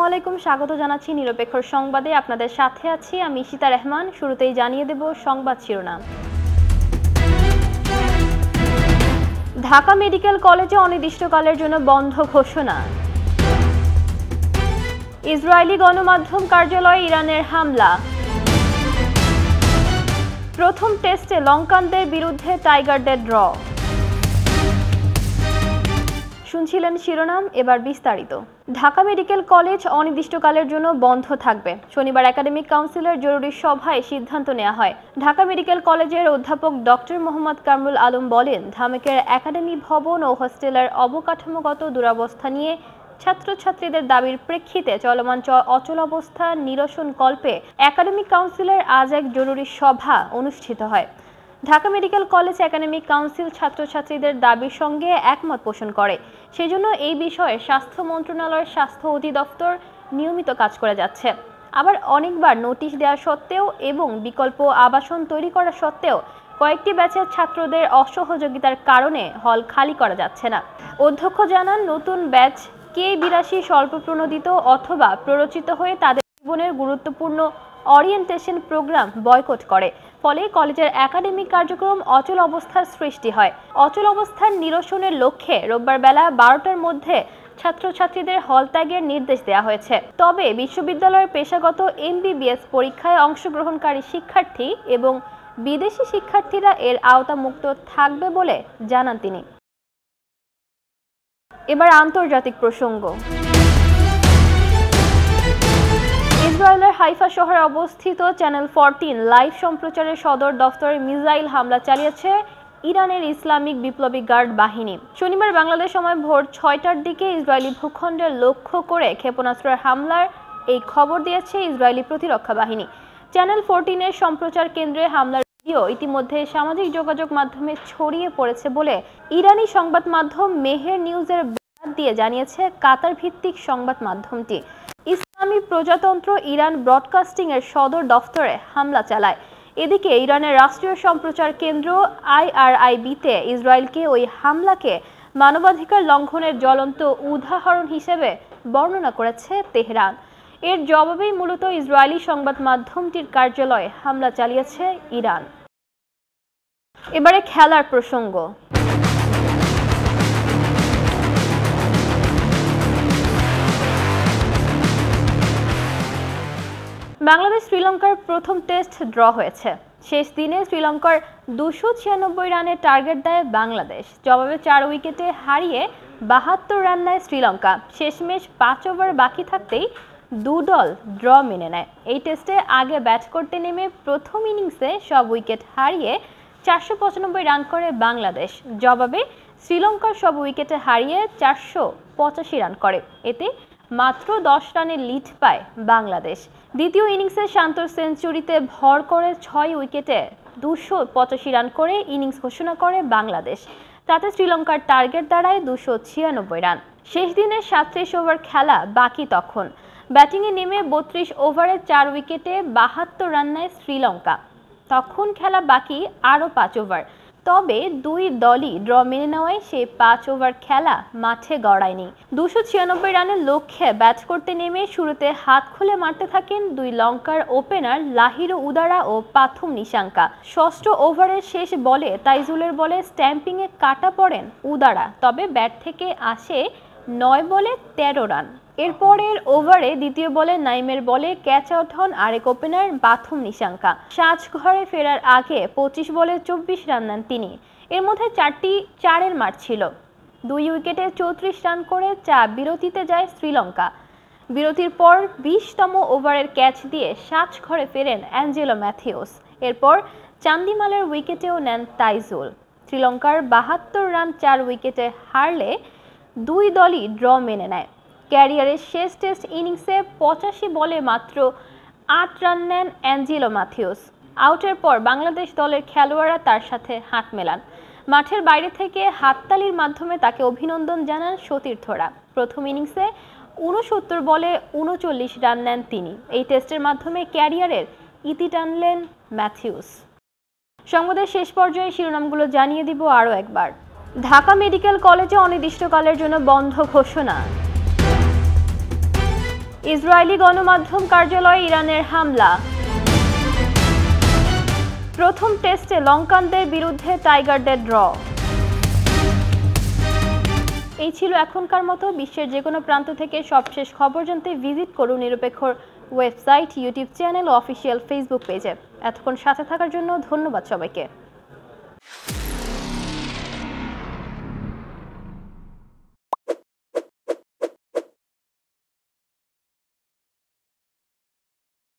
আলাইকুম, স্বাগত জানাচ্ছি নিরপেক্ষ সংবাদে। আপনাদের সাথে আছি আমি ঈশিতা রহমান। শুরুতেই জানিয়ে দেব সংবাদ শিরোনাম। ঢাকা মেডিকেল কলেজে অনির্দিষ্টকালের জন্য বন্ধ ঘোষণা। ইসরায়েলি গণমাধ্যম কার্যালয়ে ইরানের হামলা। প্রথম টেস্টে লঙ্কানদের বিরুদ্ধে টাইগারদের ড্র। শুনছিলেন শিরোনাম, এবার বিস্তারিত। ঢাকা মেডিকেল কলেজ অনির্দিষ্টকালের জন্য বন্ধ থাকবে। শনিবার একাডেমিক কাউন্সিলের জরুরি সভায় সিদ্ধান্ত নেওয়া হয়। ঢাকা মেডিকেল কলেজের অধ্যাপক ডক্টর মোহাম্মদ কামরুল আলম বলেন, ঢামেকের একাডেমি ভবন ও হোস্টেলের অবকাঠামোগত দুরবস্থা নিয়ে ছাত্রছাত্রীদের দাবির প্রেক্ষিতে চলমান অচলাবস্থা নিরসন কল্পে একাডেমিক কাউন্সিলের আজ এক জরুরি সভা অনুষ্ঠিত হয়। Dhaka medical college academic council ছাত্রছাত্রীদের দাবির সঙ্গে একমত পোষণ করে। সেজন্য এই বিষয়ে স্বাস্থ্য মন্ত্রণালয়ের স্বাস্থ্য অধিদপ্তর নিয়মিত কাজ করে যাচ্ছে। আবার অনেকবার নোটিশ দেওয়া সত্ত্বেও এবং বিকল্প আবাসন তৈরি করা সত্ত্বেও কয়েকটি ব্যাচের ছাত্রদের অসহযোগিতার কারণে হল খালি করা যাচ্ছে না। অধ্যক্ষ জানান, নতুন ব্যাচ K82 স্বল্প প্রণোদিত অথবা প্ররোচিত হয়ে তাদের জীবনের গুরুত্বপূর্ণ ওরিয়েন্টেশন প্রোগ্রাম বয়কট করে। ফলে কলেজের একাডেমিক কার্যক্রম অচল অবস্থার সৃষ্টি হয়। অচল অবস্থার নিরসনের লক্ষ্যে রোববার বেলা 12টার মধ্যে ছাত্রছাত্রীদের হল ত্যাগের নির্দেশ দেওয়া হয়েছে। তবে বিশ্ববিদ্যালয়ের পেশাগত MBBS পরীক্ষায় অংশগ্রহণকারী শিক্ষার্থী এবং বিদেশি শিক্ষার্থীরা এর আওতামুক্ত থাকবে বলে জানান তিনি। এবার আন্তর্জাতিক প্রসঙ্গ। ইসরায়েলের হাইফা শহরে অবস্থিত চ্যানেল 14 লাইভ সম্প্রচারের সদর দফতরে মিসাইল হামলা চালিয়েছে ইরানের ইসলামিক বিপ্লবী গার্ড বাহিনী। শনিবার বাংলাদেশ সময় ভোর 6টার দিকে ইসরায়েলি ভূখণ্ডে লক্ষ্য করে ক্ষেপণাস্ত্রের হামলার এই খবর দিয়েছে ইসরায়েলি প্রতিরক্ষা বাহিনী। চ্যানেল 14-এর সম্প্রচার কেন্দ্রে হামলার ভিডিও ইতিমধ্যে সামাজিক যোগাযোগ মাধ্যমে ছড়িয়ে পড়েছে বলে ইরানি সংবাদ মাধ্যম মেহের নিউজের বরাত দিয়ে জানিয়েছে কাতার ভিত্তিক সংবাদ মাধ্যমটি। ইসলামী প্রজাতন্ত্র ইরান ব্রডকাস্টিং এর সদর দফতরে হামলা চালায়। এদিকে ইরানের রাষ্ট্রীয় সম্প্রচার কেন্দ্র IRIB-তে ইসরায়েলকে ওই হামলাকে মানবাধিকার লঙ্ঘনের জ্বলন্ত উদাহরণ হিসেবে বর্ণনা করেছে তেহরান। এর জবাবেই মূলত ইসরায়েলি সংবাদ মাধ্যমটির কার্যালয়ে হামলা চালিয়েছে ইরান। এবারে খেলার প্রসঙ্গ। বাংলাদেশ শ্রীলঙ্কার প্রথম টেস্ট ড্র হয়েছে। শেষ দিনে শ্রীলঙ্কার 296 রানের টার্গেট দেয় বাংলাদেশ। জবাবে 4 উইকেটে হারিয়ে 72 রান নেয় শ্রীলঙ্কা। শেষমেশ 5 ওভার বাকি থাকতেই 2 দল ড্র মেনে নেয়। এই টেস্টে আগে ব্যাট করতে নেমে প্রথম ইনিংসে সব উইকেট হারিয়ে 495 রান করে বাংলাদেশ। জবাবে শ্রীলঙ্কার সব উইকেটে হারিয়ে 485 রান করে। এতে মাত্র 10 রানের লিড পায় বাংলাদেশ। দ্বিতীয় ইনিংসে শান্তর সেঞ্চুরিতে ভর করে 6 উইকেটে 285 রান করে ইনিংস ঘোষণা করে বাংলাদেশ। তাতে শ্রীলঙ্কার টার্গেট দাঁড়ায় 296 রান। শেষ দিনের 37 ওভার খেলা বাকি তখন। ব্যাটিংয়ে নেমে 32 ওভারে 4 উইকেটে 72 রান নেয় শ্রীলঙ্কা। তখন খেলা বাকি আরও 5 ওভার। তবে দুই দলই ড্র মেনে নেওয়ায় সেই 5 ওভার খেলা মাঠে গড়ায়নি। 296 রানের লক্ষ্যে ব্যাট করতে নেমে শুরুতে হাত খুলে মারতে থাকেন দুই লঙ্কার ওপেনার লাহিরু উদারা ও পাথুম নিশাঙ্কা। ষষ্ঠ ওভারের শেষ বলে তাইজুলের বলে স্ট্যাম্পিংয়ে কাটা পড়েন উদারা। তবে ব্যাট থেকে আসে 9 বলে 13 রান। এরপরের ওভারে দ্বিতীয় বলে নাইমের বলে ক্যাচ আউট হন আরেক ওপেনার পাথুম নিশাঙ্কা। সাজঘরে ফেরার আগে 25 বলে 24 রান নেন তিনি। এর মধ্যে 4টি 4-এর মার ছিল। 2 উইকেটে 34 রান করে বিরতিতে যায় শ্রীলঙ্কা। বিরতির পর 20তম ওভারের ক্যাচ দিয়ে সাজঘরে ফেরেন অ্যাঞ্জেলো ম্যাথিউস। এরপর চান্দিমালের উইকেটেও নেন তাইজুল। শ্রীলঙ্কার 72 রান 4 উইকেটে হারলে দুই দলই ড্র মেনে নেয়। ক্যারিয়ারের শেষ টেস্ট ইনিংসে 85 বলে মাত্র 8 রান নেন অ্যাঞ্জেলো ম্যাথিউস। আউটের পর বাংলাদেশ দলের খেলোয়াড়রা তার সাথে হাত মেলান। মাঠের বাইরে থেকে হাততালির মাধ্যমে তাকে অভিনন্দন জানান সতীর্থরা। প্রথম ইনিংসে 69 বলে 39 রান নেন তিনি। এই টেস্টের মাধ্যমে ক্যারিয়ারের ইতি টানলেন ম্যাথিউস। সংবাদের শেষ পর্যায়ে শিরোনামগুলো জানিয়ে দিব আরও একবার। ঢাকা মেডিকেল কলেজে অনির্দিষ্টকালের জন্য বন্ধ ঘোষণা। ইসরায়েলি গণমাধ্যম কার্যালয়ে ইরানের হামলা। প্রথম টেস্টে লঙ্কানদের বিরুদ্ধে টাইগারদের ড্র। এই ছিল এখনকার মতো। বিশ্বের যে কোনো প্রান্ত থেকে সবশেষ খবর জানতে ভিজিট করুন নিরপেক্ষর ওয়েবসাইট, ইউটিউব চ্যানেল ও অফিসিয়াল ফেসবুক পেজে। এতক্ষণ সাথে থাকার জন্য ধন্যবাদ সবাইকে।